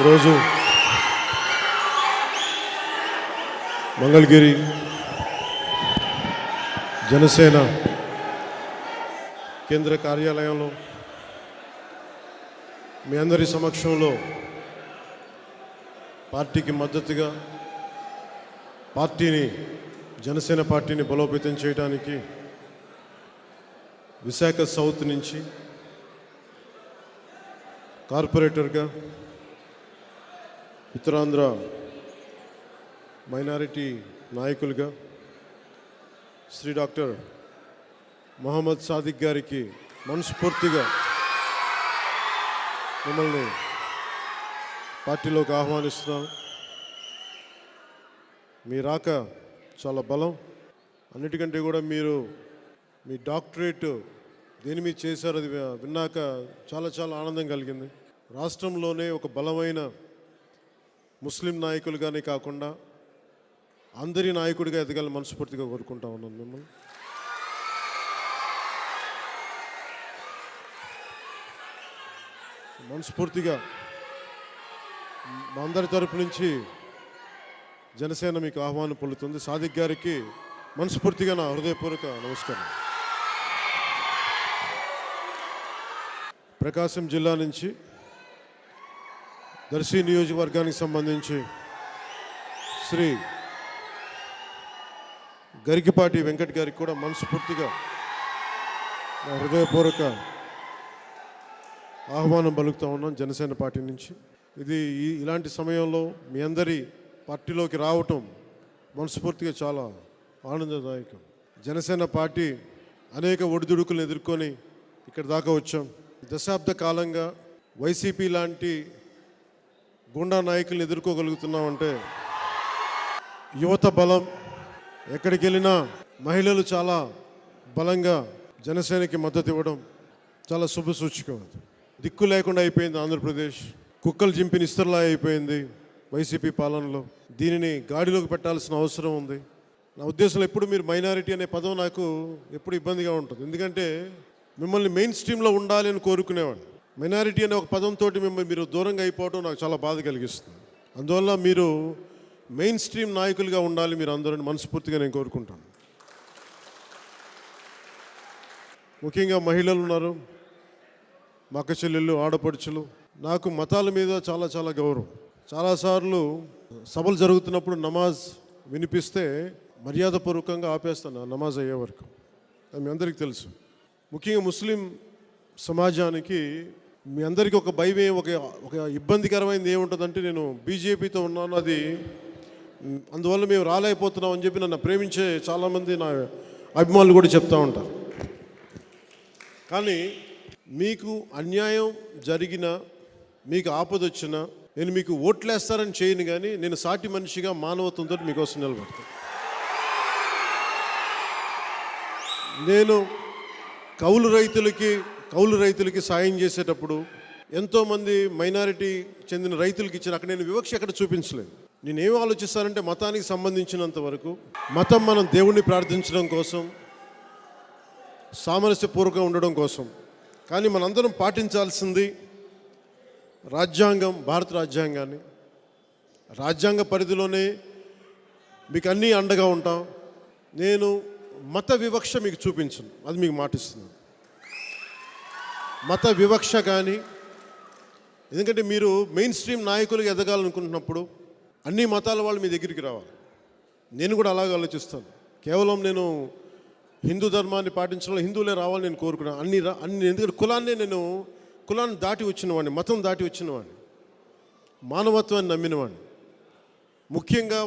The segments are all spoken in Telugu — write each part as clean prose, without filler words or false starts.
ఈరోజు మంగళగిరి జనసేన కేంద్ర కార్యాలయంలో మీ అందరి సమక్షంలో పార్టీకి మద్దతుగా జనసేన పార్టీని బలోపేతం చేయడానికి విశాఖ సౌత్ నుంచి కార్పొరేటర్గా ఉత్తరాంధ్ర మైనారిటీ నాయకులుగా శ్రీ డాక్టర్ మొహమ్మద్ సాదిక్ గారికి మనస్ఫూర్తిగా మిమ్మల్ని పార్టీలోకి ఆహ్వానిస్తున్నాం. మీ రాక చాలా బలం. అన్నిటికంటే కూడా మీరు మీ డాక్టరేట్ దేని మీద చేశారు అది విన్నాక చాలా ఆనందం కలిగింది. రాష్ట్రంలోనే ఒక బలమైన ముస్లిం నాయకులుగానే కాకుండా అందరి నాయకుడిగా ఎదగాలని మనస్ఫూర్తిగా కోరుకుంటా ఉన్నాను మిమ్మల్ని. మనస్ఫూర్తిగా మా అందరి తరపు నుంచి జనసేన మీకు ఆహ్వానం పలుకుతుంది. సాదిక్ గారికి మనస్ఫూర్తిగా నా హృదయపూర్వక నమస్కారం. ప్రకాశం జిల్లా నుంచి దర్శి నియోజకవర్గానికి సంబంధించి శ్రీ గరికిపాటి వెంకట్ గారికి కూడా మనస్ఫూర్తిగా నా హృదయపూర్వక ఆహ్వానం పలుకుతూ ఉన్నాం జనసేన పార్టీ నుంచి. ఇది ఇలాంటి సమయంలో మీ అందరి పార్టీలోకి రావటం మనస్ఫూర్తిగా చాలా ఆనందదాయకం. జనసేన పార్టీ అనేక ఒడిదుడుకులను ఎదుర్కొని ఇక్కడ దాకా వచ్చాం. దశాబ్ద కాలంగా వైసీపీ లాంటి గుండా నాయకులను ఎదుర్కోగలుగుతున్నామంటే యువత బలం, ఎక్కడికి వెళ్ళినా మహిళలు చాలా బలంగా జనసేనకి మద్దతు ఇవ్వడం చాలా శుభసూచకం. దిక్కు లేకుండా అయిపోయింది ఆంధ్రప్రదేశ్, కుక్కలు చింపిన ఇస్తర్లా అయిపోయింది వైసీపీ పాలనలో. దీనిని గాడిలోకి పెట్టాల్సిన అవసరం ఉంది. నా ఉద్దేశంలో ఎప్పుడు మీరు మైనారిటీ అనే పదం నాకు ఎప్పుడు ఇబ్బందిగా ఉంటుంది. ఎందుకంటే మిమ్మల్ని మెయిన్ స్ట్రీమ్లో ఉండాలి అని కోరుకునేవాడు. మైనారిటీ అనే ఒక పదంతో మీరు దూరంగా అయిపోవడం నాకు చాలా బాధ కలిగిస్తుంది. అందువల్ల మీరు మెయిన్ స్ట్రీమ్ నాయకులుగా ఉండాలి మీరు అందరూ మనస్ఫూర్తిగా నేను కోరుకుంటాను. ముఖ్యంగా మహిళలు ఉన్నారు, మా అక్క చెల్లెళ్ళు, ఆడపడుచులు. నాకు మతాల మీద చాలా గౌరవం. చాలాసార్లు సభలు జరుగుతున్నప్పుడు నమాజ్ వినిపిస్తే మర్యాదపూర్వకంగా ఆపేస్తాను నమాజ్ అయ్యే వరకు. అది మీ అందరికీ తెలుసు. ముఖ్యంగా ముస్లిం సమాజానికి మీ అందరికీ ఒక భయం, ఒక ఇబ్బందికరమైనది ఏముంటుందంటే నేను బీజేపీతో ఉన్నాను, అది అందువల్ల మేము రాలేకపోతున్నాం అని చెప్పి నన్ను ప్రేమించే చాలామంది నా అభిమానులు కూడా చెప్తూ ఉంటారు. కానీ మీకు అన్యాయం జరిగినా, మీకు ఆపద వచ్చినా నేను మీకు ఓట్లేస్తారని చేయను, కానీ నేను సాటి మనిషిగా మానవత్వంతో మీకోసం నిలబడతాను. నేను కౌలు రైతులకి సాయం చేసేటప్పుడు ఎంతోమంది మైనారిటీ చెందిన రైతులకి ఇచ్చిన అక్కడ నేను వివక్ష ఎక్కడ చూపించలేదు. నేనేం ఆలోచిస్తానంటే మతానికి సంబంధించినంత వరకు మతం మనం దేవుణ్ణి ప్రార్థించడం కోసం, సామరస్యపూర్వకంగా ఉండడం కోసం. కానీ మనందరం పాటించాల్సింది రాజ్యాంగం, భారత రాజ్యాంగాన్ని. రాజ్యాంగ పరిధిలోనే మీకు అన్నీ అండగా ఉంటాం. నేను మత వివక్ష మీకు చూపించను, అది మీకు మాటిస్తున్నాను. మత వివక్ష కానీ, ఎందుకంటే మీరు మెయిన్ స్ట్రీమ్ నాయకులుగా ఎదగాలనుకుంటున్నప్పుడు అన్ని మతాల వాళ్ళు మీ దగ్గరికి రావాలి. నేను కూడా అలాగే ఆలోచిస్తాను. కేవలం నేను హిందూ ధర్మాన్ని పాటించడంలో హిందువులే రావాలని నేను కోరుకున్నాను. అన్ని ఎందుకంటే కులాన్ని దాటి వచ్చినవాడిని, మతం దాటి వచ్చినవాడిని, మానవత్వాన్ని నమ్మినవాడిని. ముఖ్యంగా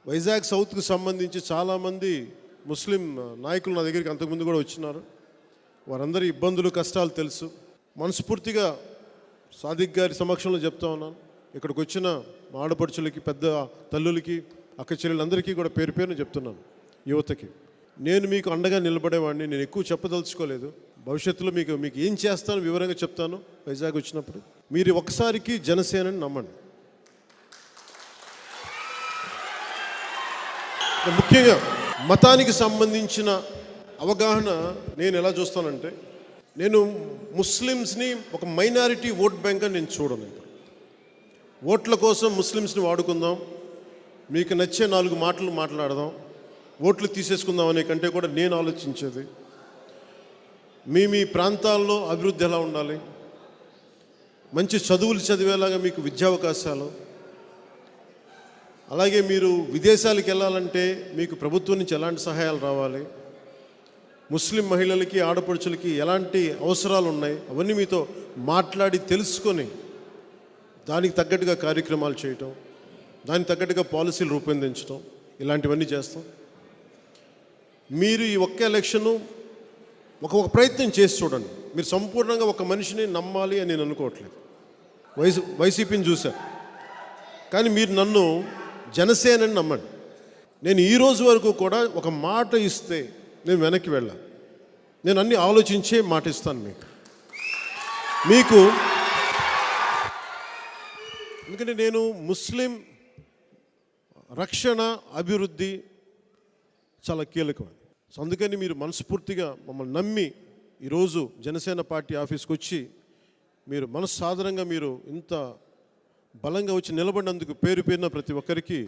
వైజాగ్ సౌత్కు సంబంధించి చాలామంది ముస్లిం నాయకులు నా దగ్గరికి అంతకుముందు కూడా వచ్చినారు. వారందరి ఇబ్బందులు, కష్టాలు తెలుసు. మనస్ఫూర్తిగా సాదిక్ గారి సమక్షంలో చెప్తా ఉన్నాను. ఇక్కడికి వచ్చిన మా ఆడపడుచులకి, పెద్ద తల్లులకి, అక్క చెల్లెలందరికీ కూడా పేరు పేరున చెప్తున్నాను. యువతకి నేను మీకు అండగా నిలబడేవాడిని. నేను ఎక్కువ చెప్పదలుచుకోలేదు. భవిష్యత్తులో మీకు ఏం చేస్తానో వివరంగా చెప్తాను వైజాగ్ వచ్చినప్పుడు. మీరు ఒకసారికి జనసేనని నమ్మండి. ముఖ్యంగా మతానికి సంబంధించిన అవగాహన నేను ఎలా చూస్తానంటే, నేను ముస్లిమ్స్ని ఒక మైనారిటీ ఓట్ బ్యాంక్ అని నేను చూడను. ఓట్ల కోసం ముస్లిమ్స్ని వాడుకుందాం, మీకు నచ్చే 4 మాటలు మాట్లాడదాం, ఓట్లు తీసేసుకుందాం అనే కంటే కూడా నేను ఆలోచించేది మీ ప్రాంతాల్లో అభివృద్ధి ఎలా ఉండాలి, మంచి చదువులు చదివేలాగా మీకు విద్యా అవకాశాలు, అలాగే మీరు విదేశాలకు వెళ్ళాలంటే మీకు ప్రభుత్వం నుంచి ఎలాంటి సహాయాలు రావాలి, ముస్లిం మహిళలకి ఆడపడుచులకి ఎలాంటి అవసరాలు ఉన్నాయి, అవన్నీ మీతో మాట్లాడి తెలుసుకొని దానికి తగ్గట్టుగా కార్యక్రమాలు చేయటం, దానికి తగ్గట్టుగా పాలసీలు రూపొందించడం, ఇలాంటివన్నీ చేస్తాం. మీరు ఈ ఒక్క ఎలక్షను ఒక ప్రయత్నం చేసి చూడండి. మీరు సంపూర్ణంగా ఒక మనిషిని నమ్మాలి అని నేను అనుకోవట్లేదు. వైసీపీని చూశాను, కానీ మీరు నన్ను జనసేనని నమ్మండి. నేను ఈ రోజు వరకు కూడా ఒక మాట ఇస్తే నేను వెనక్కి వెళ్ళాను. నేను అన్నీ ఆలోచించే మాట ఇస్తాను మీకు. ఎందుకంటే నేను ముస్లిం రక్షణ అభివృద్ధి చాలా కీలకం. సో అందుకని మీరు మనస్ఫూర్తిగా మమ్మల్ని నమ్మి ఈరోజు జనసేన పార్టీ ఆఫీస్కి వచ్చి మీరు మనస్సాధారణంగా మీరు ఇంత బలంగా వచ్చి నిలబడినందుకు పేరు పేరున ప్రతి ఒక్కరికి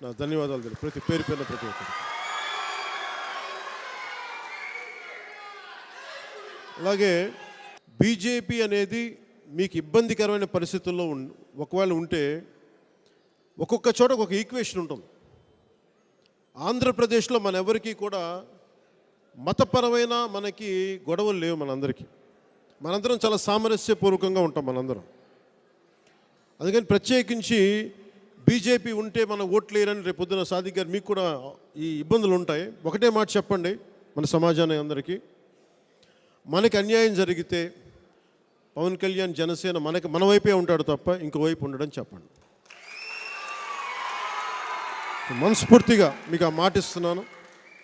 నా ధన్యవాదాలు తెలుసు. పేరు పేరున ప్రతి ఒక్కరికి. అలాగే బీజేపీ అనేది మీకు ఇబ్బందికరమైన పరిస్థితుల్లో ఒకవేళ ఉంటే ఒక్కొక్క చోట ఒక ఈక్వేషన్ ఉంటుంది. ఆంధ్రప్రదేశ్లో మన ఎవరికి కూడా మతపరమైన మనకి గొడవలు లేవు. మనందరం చాలా సామరస్యపూర్వకంగా ఉంటాం మనందరం. అందుకని ప్రత్యేకించి బీజేపీ ఉంటే మన ఓట్లు వేయరని రేపు పొద్దున సాదిక్ గారు మీకు కూడా ఈ ఇబ్బందులు ఉంటాయి. ఒకటే మాట చెప్పండి మన సమాజాన్ని అందరికీ, మనకి అన్యాయం జరిగితే పవన్ కళ్యాణ్ జనసేన మన వైపే ఉంటాడు తప్ప ఇంకో వైపు ఉండడం చెప్పండి. మనస్ఫూర్తిగా మీకు ఆ మాట ఇస్తున్నాను.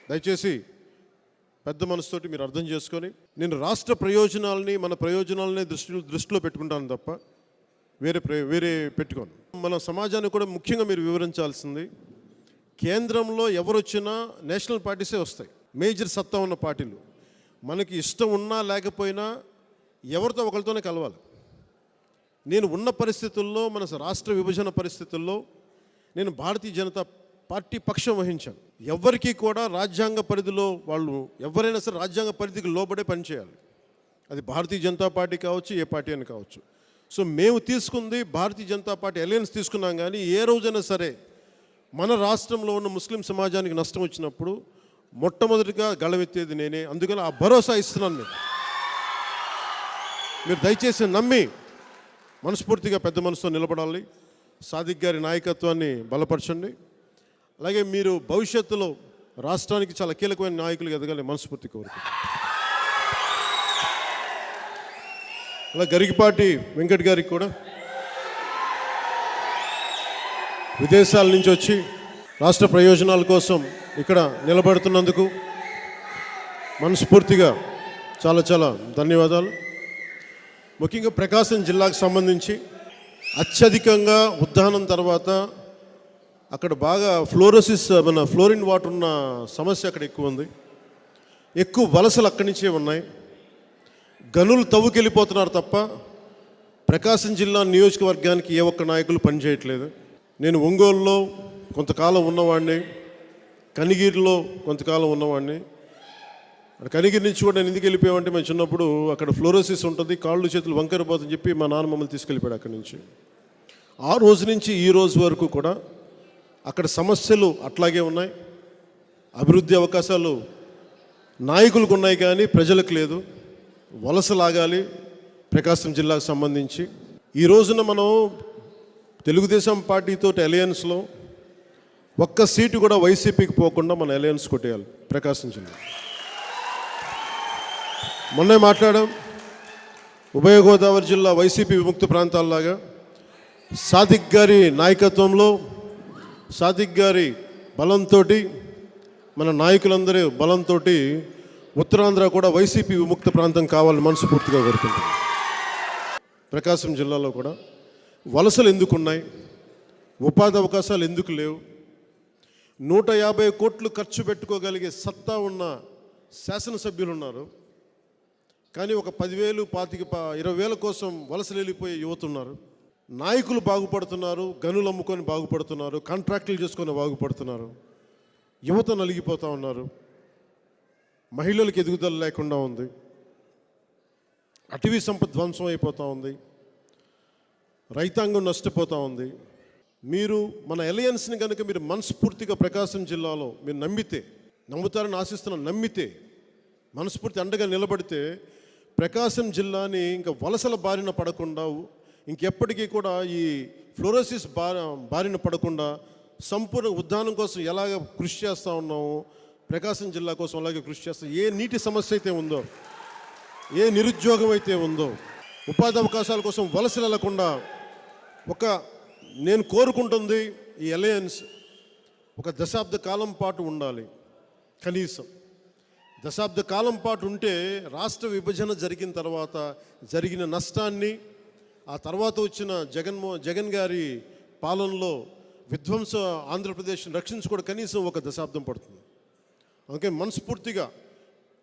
దయచేసి పెద్ద మనసుతోటి మీరు అర్థం చేసుకొని, నేను రాష్ట్ర ప్రయోజనాలని మన ప్రయోజనాలని దృష్టిలో పెట్టుకుంటాను తప్ప వేరే పెట్టుకోను. మన సమాజాన్ని కూడా ముఖ్యంగా మీరు వివరించాల్సింది, కేంద్రంలో ఎవరు వచ్చినా నేషనల్ పార్టీసే వస్తాయి, మేజర్ సత్తా ఉన్న పార్టీలు. మనకి ఇష్టం ఉన్నా లేకపోయినా ఎవరితో ఒకరితోనే కలవాలి. నేను ఉన్న పరిస్థితుల్లో, మన రాష్ట్ర విభజన పరిస్థితుల్లో నేను భారతీయ జనతా పార్టీ పక్షం వహించాను. ఎవరికి కూడా రాజ్యాంగ పరిధిలో వాళ్ళు ఎవరైనా సరే రాజ్యాంగ పరిధికి లోబడే పనిచేయాలి. అది భారతీయ జనతా పార్టీ కావచ్చు, ఏ పార్టీ అని కావచ్చు. సో మేము తీసుకుంది భారతీయ జనతా పార్టీ అలయన్స్ తీసుకున్నాం. కానీ ఏ రోజైనా సరే మన రాష్ట్రంలో ఉన్న ముస్లిం సమాజానికి నష్టం వచ్చినప్పుడు మొట్టమొదటిగా గళమెత్తేది నేనే. అందుకని ఆ భరోసా ఇస్తున్నాను. మీరు దయచేసి నమ్మి మనస్ఫూర్తిగా పెద్ద మనసుతో నిలబడాలి. సాదిక్ గారి నాయకత్వాన్ని బలపరచండి. అలాగే మీరు భవిష్యత్తులో రాష్ట్రానికి చాలా కీలకమైన నాయకులు ఎదగాలి మనస్ఫూర్తి కోరుకుంటున్నాను. అలా గరికపాటి వెంకట్ గారికి కూడా విదేశాల నుంచి వచ్చి రాష్ట్ర ప్రయోజనాల కోసం ఇక్కడ నిలబడుతున్నందుకు మనస్ఫూర్తిగా చాలా చాలా ధన్యవాదాలు. ముఖ్యంగా ప్రకాశం జిల్లాకు సంబంధించి అత్యధికంగా ఉద్దానం తర్వాత అక్కడ బాగా ఫ్లోరిన్ వాటర్ ఉన్న సమస్య అక్కడ ఎక్కువ ఉంది. ఎక్కువ వలసలు అక్కడి నుంచే ఉన్నాయి. గనులు తవ్వుకెళ్ళిపోతున్నారు తప్ప ప్రకాశం జిల్లా నియోజకవర్గానికి ఏ ఒక్క నాయకులు పనిచేయట్లేదు. నేను ఒంగోలులో కొంతకాలం ఉన్నవాడిని, కనిగిరిలో కొంతకాలం ఉన్నవాడిని. కనిగిరి నుంచి కూడా నేను ఎందుకు వెళ్ళిపోయామంటే మేము చిన్నప్పుడు అక్కడ ఫ్లోరోసిస్ ఉంటుంది, కాళ్ళు చేతులు వంకరిపోతుందని చెప్పి మా నాన్న మమ్మల్ని తీసుకెళ్ళిపోయాడు అక్కడి నుంచి. ఆ రోజు నుంచి ఈ రోజు వరకు కూడా అక్కడ సమస్యలు అట్లాగే ఉన్నాయి. అభివృద్ధి అవకాశాలు నాయకులకు ఉన్నాయి కానీ ప్రజలకు లేదు. వలసలాగాలి ప్రకాశం జిల్లాకు సంబంధించి. ఈ రోజున మనం తెలుగుదేశం పార్టీతో అలయన్స్లో ఒక్క సీటు కూడా వైసీపీకి పోకుండా మన అలయన్స్ కొట్టేయాలి ప్రకాశం జిల్లా. మొన్నే మాట్లాడాం, ఉభయ గోదావరి జిల్లా వైసీపీ విముక్త ప్రాంతాల్లాగా సాదిక్ గారి నాయకత్వంలో, సాదిక్ గారి బలంతో, మన నాయకులందరూ బలంతో ఉత్తరాంధ్ర కూడా వైసీపీ విముక్త ప్రాంతం కావాలని మనస్ఫూర్తిగా కోరుకుంటున్నాం. ప్రకాశం జిల్లాలో కూడా వలసలు ఎందుకున్నాయి, ఉపాధి అవకాశాలు ఎందుకు లేవు, 150 కోట్లు ఖర్చు పెట్టుకోగలిగే సత్తా ఉన్న శాసనసభ్యులు ఉన్నారు. కానీ ఒక 10,000, 20,000 కోసం వలసలు వెళ్ళిపోయే యువత ఉన్నారు. నాయకులు బాగుపడుతున్నారు, గనులు అమ్ముకొని బాగుపడుతున్నారు, కాంట్రాక్టులు చేసుకొని బాగుపడుతున్నారు, యువత నలిగిపోతూ ఉన్నారు, మహిళలకు ఎదుగుదల లేకుండా ఉంది, అటవీ సంపద ధ్వంసం అయిపోతూ ఉంది, రైతాంగం నష్టపోతూ ఉంది. మీరు మన అలయన్స్ని కనుక మీరు మనస్ఫూర్తిగా ప్రకాశం జిల్లాలో మీరు నమ్ముతారని ఆశిస్తున్నాను, నమ్మితే మనస్ఫూర్తి అండగా నిలబడితే ప్రకాశం జిల్లాని ఇంకా వలసల బారిన పడకుండా, ఇంకెప్పటికీ కూడా ఈ ఫ్లోరోసిస్ బారిన పడకుండా సంపూర్ణ ఉద్యానం కోసం ఎలాగ కృషి చేస్తూ ఉన్నామో ప్రకాశం జిల్లా కోసం అలాగే కృషి చేస్తాం. ఏ నీటి సమస్య అయితే ఉందో, ఏ నిరుద్యోగం అయితే ఉందో, ఉపాధి అవకాశాల కోసం వలసలు వెళ్లకుండా నేను కోరుకుంటుంది ఈ అలయన్స్ ఒక దశాబ్ద కాలం పాటు ఉండాలి. కనీసం దశాబ్ద కాలం పాటు ఉంటే రాష్ట్ర విభజన జరిగిన తర్వాత జరిగిన నష్టాన్ని, ఆ తర్వాత వచ్చిన జగన్ గారి పాలనలో విధ్వంస ఆంధ్రప్రదేశ్ని రక్షించుకోవడం కనీసం ఒక దశాబ్దం పడుతుంది. అందుకే మనస్ఫూర్తిగా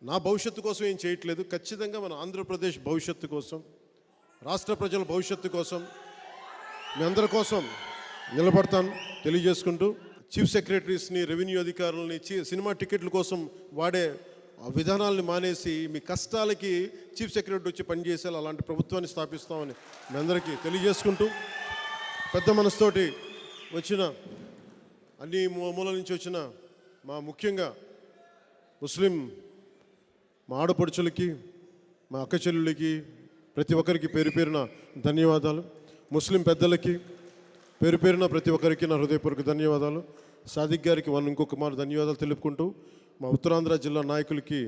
నా భవిష్యత్తు కోసం ఏం చేయట్లేదు, ఖచ్చితంగా మన ఆంధ్రప్రదేశ్ భవిష్యత్తు కోసం, రాష్ట్ర ప్రజల భవిష్యత్తు కోసం, మీ అందరి కోసం నిలబడతాను తెలియజేసుకుంటూ, చీఫ్ సెక్రటరీస్ని, రెవెన్యూ అధికారులని సినిమా టికెట్ల కోసం వాడే విధానాలను మానేసి మీ కష్టాలకి చీఫ్ సెక్రటరీ వచ్చి పనిచేసేలా అలాంటి ప్రభుత్వాన్ని స్థాపిస్తామని మీ అందరికీ తెలియజేసుకుంటూ, పెద్ద మనసుతోటి వచ్చిన అన్ని మూల నుంచి వచ్చిన ముఖ్యంగా ముస్లిం మా ఆడపడుచులకి, మా అక్క చెల్లులకి, ప్రతి ఒక్కరికి పేరు పేరున ధన్యవాదాలు. ముస్లిం పెద్దలకి పేరు పేరున ప్రతి ఒక్కరికి నా హృదయపూర్వక ధన్యవాదాలు. సాదిక్ గారికి ఇంకొక మారు ధన్యవాదాలు తెలుపుకుంటూ, మా ఉత్తరాంధ్ర జిల్లా నాయకులకి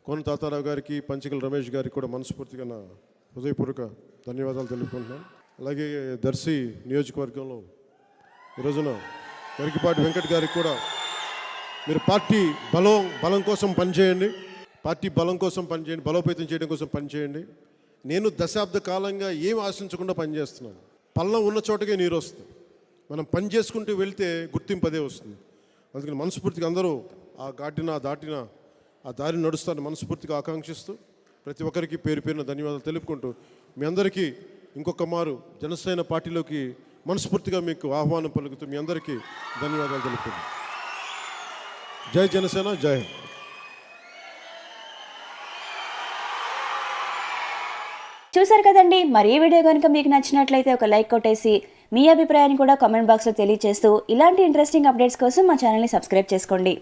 కోన తాతారావు గారికి, పంచకల రమేష్ గారికి కూడా మనస్ఫూర్తిగా నా హృదయపూర్వక ధన్యవాదాలు తెలుపుకుంటున్నాను. అలాగే దర్శి నియోజకవర్గంలో ఈరోజున గరికిపాటి వెంకట్ గారికి కూడా మీరు పార్టీ బలం కోసం పనిచేయండి, పార్టీ బలం కోసం పనిచేయండి, బలోపేతం చేయడం కోసం పనిచేయండి. నేను దశాబ్ద కాలంగా ఏం ఆశించకుండా పనిచేస్తున్నాను. పల్లం ఉన్న చోటకే నీరు వస్తుంది. మనం పని చేసుకుంటూ వెళ్తే గుర్తింపు అదే వస్తుంది. అందుకని మనస్ఫూర్తిగా అందరూ దాటిన ఆ దారిని నడుస్తారని మనస్ఫూర్తిగా ఆకాంక్షిస్తూ, ప్రతి ఒక్కరికి పేరు పేరున ధన్యవాదాలు తెలుపుకుంటూ, మీ అందరికీ ఇంకొక మారు జనసేన పార్టీలోకి మనస్ఫూర్తిగా మీకు ఆహ్వానం పలుకుతూ మీ అందరికీ ధన్యవాదాలు తెలుపుకుంటాను. జై జనసేన, జై హింద్. చూసారు కదండి, మరి ఈ వీడియో కనుక మీకు నచ్చినట్లయితే ఒక లైక్ కొట్టేసి మీ అభిప్రాయాన్ని కూడా కామెంట్ బాక్స్లో తెలియజేస్తూ ఇలాంటి ఇంట్రెస్టింగ్ అప్డేట్స్ కోసం మా ఛానల్ని సబ్స్క్రైబ్ చేసుకోండి.